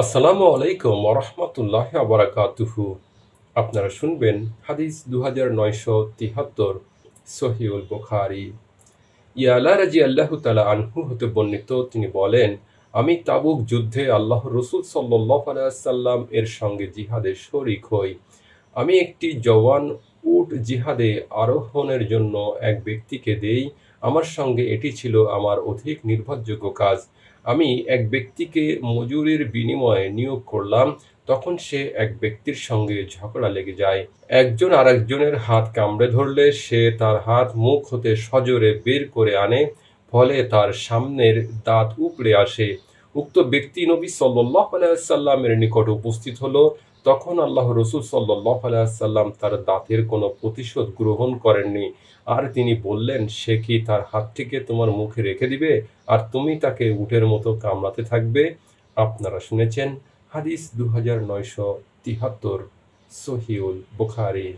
আসসালামু আলাইকুম ওরহমতুল্লাহ বারাকাতুহু। আপনারা শুনবেন হাদিস 2973, সহিউল বুখারী। ইয়ালা রাজি আল্লাহ তালা আনহু হতে বর্ণিত, তিনি বলেন, আমি তাবুক যুদ্ধে আল্লাহ রসুল সাল্লাল্লাহু আলাইহি ওয়াসাল্লাম এর সঙ্গে জিহাদে শরিক হই। আমি একটি জওয়ান উট জিহাদে আরোহণের জন্য এক ব্যক্তিকে দেই। আমার সঙ্গে এটি ছিল আমার অধিক নির্ভরযোগ্য কাজ। আমি এক ব্যক্তিকে মজুরির বিনিময়ে নিয়োগ করলাম। তখন সে এক ব্যক্তির সঙ্গে ঝগড়া লেগে যায়। একজন আরেকজনের হাত কামড়ে ধরলে সে তার হাত মুখ হতে সজোরে বের করে আনে, ফলে তার সামনের দাঁত উপড়ে আসে। উক্ত ব্যক্তি নবী সাল্লাল্লাহু আলাইহি ওয়াসাল্লামের নিকট উপস্থিত হলো। তখন আল্লাহ রসুল সাল্লাল্লাহু আলাইহি ওয়াসাল্লাম তার দাঁতের কোনো প্রতিশোধ গ্রহণ করেননি। আর তিনি বললেন, সে কি তার হাতটিকে তোমার মুখে রেখে দিবে আর তুমি তাকে উটের মতো কামড়াতে থাকবে? আপনারা শুনেছেন হাদিস 2973, সহিউল বুখারী।